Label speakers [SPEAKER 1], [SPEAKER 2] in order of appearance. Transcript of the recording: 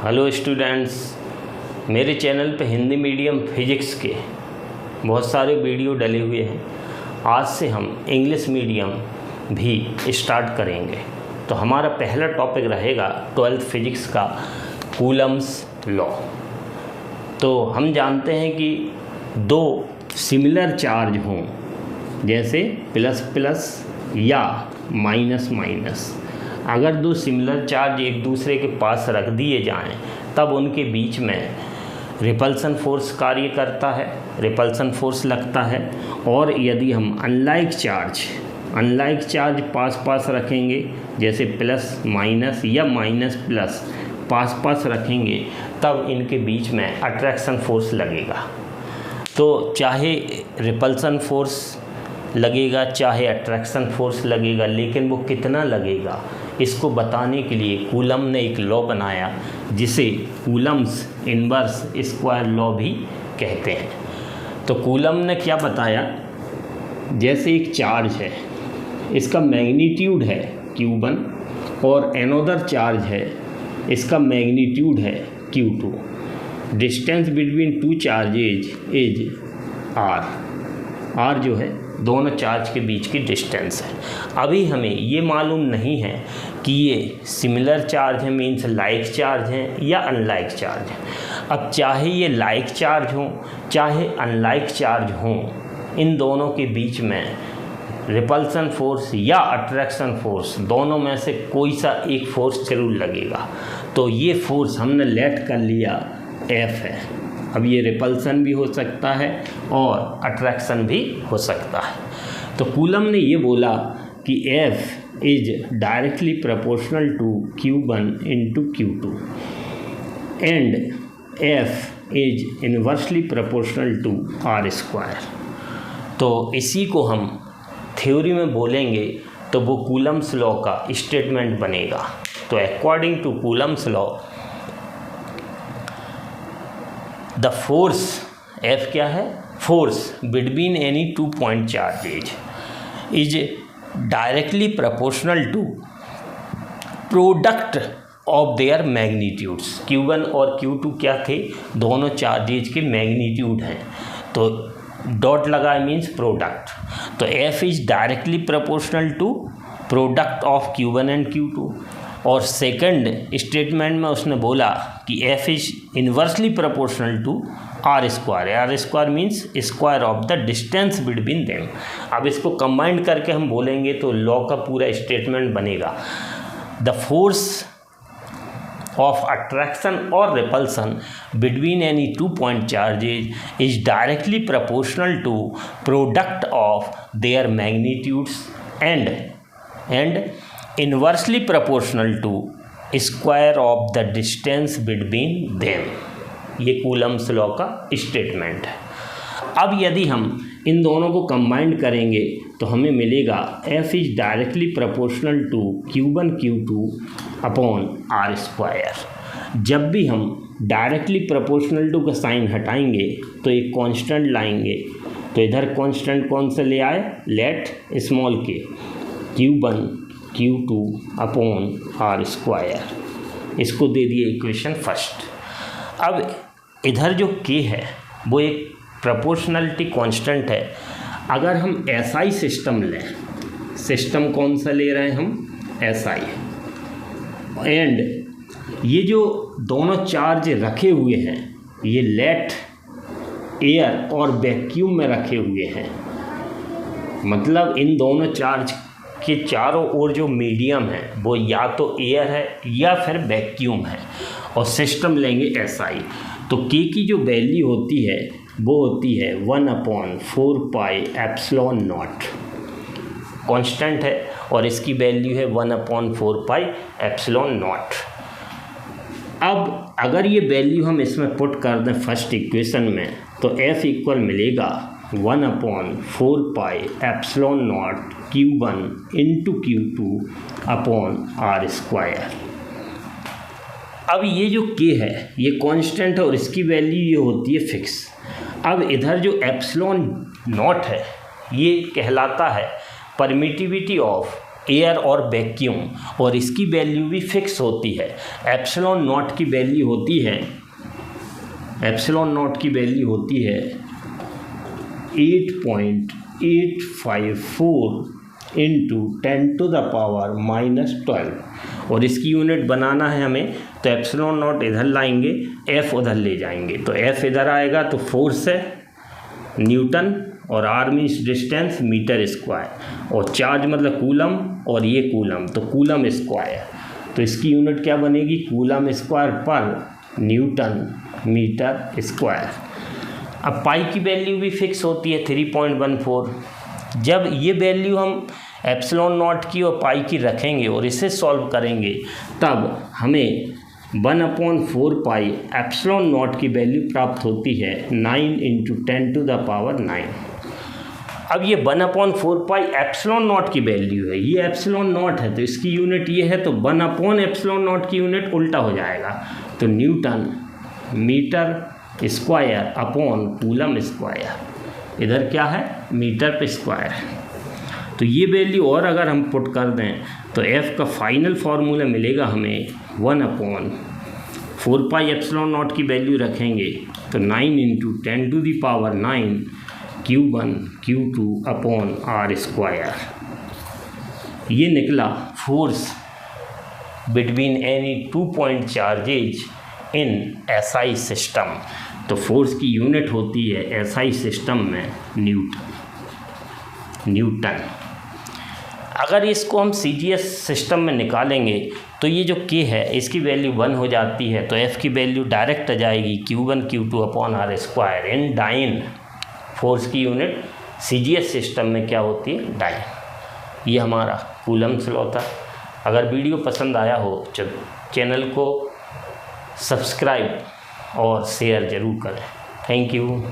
[SPEAKER 1] Hello students, मेरे channel पे Hindi medium physics के बहुत सारे वीडियो डले हुए हैं। आज से हम इंग्लिश मीडियम भी स्टार्ट करेंगे। तो हमारा पहला टॉपिक रहेगा 12th फिजिक्स का कूलम्स लॉ। तो हम जानते हैं कि दो सिमिलर चार्ज हों, जैसे प्लस प्लस या माइनस माइनस, अगर दो सिमिलर चार्ज एक दूसरे के पास रख दिए जाएं तब उनके बीच में रिपल्सन फोर्स कार्य करता है, रिपल्सन फोर्स लगता है। और यदि हम अनलाइक चार्ज पास पास रखेंगे, जैसे प्लस माइनस या माइनस प्लस पास रखेंगे, तब इनके बीच में अट्रैक्शन फोर्स लगेगा। तो चाहे रिपल्सन फोर्स लगेगा चाहे अट्रैक्शन फोर्स लगेगा, लेकिन वो कितना लगेगा इसको बताने के लिए कूलम ने एक लॉ बनाया, जिसे कूलम्स इनवर्स स्क्वायर लॉ भी कहते हैं। तो कूलम ने क्या बताया, जैसे एक चार्ज है, इसका मैग्नीट्यूड है Q1 और एनोदर चार्ज है, इसका मैग्नीट्यूड है Q2। Distance between two charges is R जो है दोनों चार्ज के बीच की डिस्टेंस है। अभी हमें ये मालूम नहीं है कि ये सिमिलर चार्ज है, मीन्स लाइक चार्ज हैं या अनलाइक चार्ज हैं। अब चाहे ये लाइक चार्ज हो चाहे अनलाइक चार्ज हो, इन दोनों के बीच में रिपल्सन फोर्स या अट्रैक्शन फोर्स दोनों में से कोई सा एक फोर्स जरूर लगेगा। तो ये फोर्स हमने लेट कर लिया F है। अब ये रिपल्सन भी हो सकता है और अट्रैक्शन भी हो सकता है। तो कूलम ने ये बोला कि F is directly proportional to Q1 into Q2 and F is inversely proportional to R square. तो इसी को हम थ्योरी में बोलेंगे तो वो कूलम्स लॉ का स्टेटमेंट बनेगा। तो according to Coulomb's law, the force F क्या है, force between any two point charges is directly proportional to product of their magnitudes. Q1 और Q2 क्या थे, दोनों चार्जेज के मैग्नीट्यूड हैं। तो डॉट लगा मीन्स प्रोडक्ट। तो F is directly proportional to product of Q1 and Q2। और सेकंड स्टेटमेंट में उसने बोला कि F is inversely proportional to R square means square of the distance between them. अब इसको कंबाइंड करके हम बोलेंगे तो लॉ का पूरा स्टेटमेंट बनेगा, द फोर्स ऑफ अट्रैक्शन और repulsion between any two point charges is directly proportional to product of their magnitudes and inversely proportional to square of the distance between them. ये Coulomb's law का statement है। अब यदि हम इन दोनों को combined करेंगे तो हमें मिलेगा F is directly proportional to Q1 Q2 upon R square. जब भी हम डायरेक्टली प्रोपोर्शनल टू का साइन हटाएंगे तो एक कांस्टेंट लाएंगे। तो इधर कांस्टेंट कौन सा ले आए, लेट स्मॉल के Q1 Q2 upon R square. इसको दे दिए इक्वेशन फर्स्ट। अब इधर जो K है वो एक प्रोपोर्शनलिटी कांस्टेंट है। अगर हम SI सिस्टम लें, सिस्टम कौन सा ले रहे हैं हम, SI, एंड ये जो दोनों चार्ज रखे हुए हैं ये लेट, एयर और वैक्यूम में रखे हुए हैं। मतलब इन दोनों चार्ज के चारों ओर जो मीडियम है वो या तो एयर है या फिर वैक्यूम है। और सिस्टम लेंगे SI। तो K की जो वैल्यू होती है वो होती है 1/4 पाई एप्सिलॉन नॉट, कांस्टेंट है, और इसकी वैल्यू है 1/4 पाई एप्सिलॉन नॉट। अब अगर ये वैल्यू हम इसमें पुट कर दें फर्स्ट इक्वेशन में, तो F इक्वल मिलेगा 1/4 pi epsilon not Q1 into Q2 upon R square. अब ये जो K है ये कांस्टेंट है और इसकी वैल्यू ये होती है फिक्स। अब इधर जो एप्सिलॉन नॉट है ये कहलाता है परमिटिविटी ऑफ एयर और वैक्यूम, और इसकी वैल्यू भी फिक्स होती है। एप्सिलॉन नॉट की वैल्यू होती है, एप्सिलॉन नॉट की वैल्यू होती है 8.854 इंटू 10⁻⁻12, और इसकी यूनिट बनाना है हमें, तो एप्सिलॉन नॉट इधर लाएंगे, एफ उधर ले जाएंगे, तो एफ इधर आएगा तो फोर्स है न्यूटन, और R means distance metre square, और चार्ज मतलब कूलम, और ये कूलम तो कूलम स्क्वायर, तो इसकी यूनिट क्या बनेगी, कूलम स्क्वायर पर न्यूटन मीटर स्क्वायर। अब पाई की वैल्यू भी फिक्स होती है 3.14। जब ये वैल्यू हम एप्सिलॉन नॉट की और पाई की रखेंगे और इसे सॉल्व करेंगे, तब हमें 1/4 पाई एप्सिलॉन नॉट की वैल्यू प्राप्त होती है 9 × 10⁻⁹। अब ये 1/4 पाई एप्सिलॉन नॉट की वैल्यू है, ये एप्सिलॉन नॉट है तो इसकी यूनिट ये है, तो 1/, एप्सिलॉन नॉट की यूनिट उल्टा हो जाएगा, तो newton metre square upon coulomb square, इधर क्या है मीटर पे स्क्वायर है। तो ये वैल्यू और अगर हम पुट कर दें तो एफ़ का फाइनल फार्मूला मिलेगा हमें 1/4 पाई एप्सिलॉन नॉट की वैल्यू रखेंगे तो 9 × 10⁹ Q1 Q2 upon R square. ये निकला force between any 2 point charges इन SI सिस्टम। तो फोर्स की यूनिट होती है SI सिस्टम में न्यूटन। अगर इसको हम CGS सिस्टम में निकालेंगे तो ये जो K है इसकी वैल्यू 1 हो जाती है, तो F की वैल्यू डायरेक्ट आ जाएगी Q1 Q2 upon R square in dyne. Force की यूनिट CGS सिस्टम में क्या होती है, डाइन। ये हमारा कूलम्स लॉ था। अगर वीडियो पसंद आया हो तो चैनल को सब्सक्राइब और शेयर ज़रूर करें। Thank you.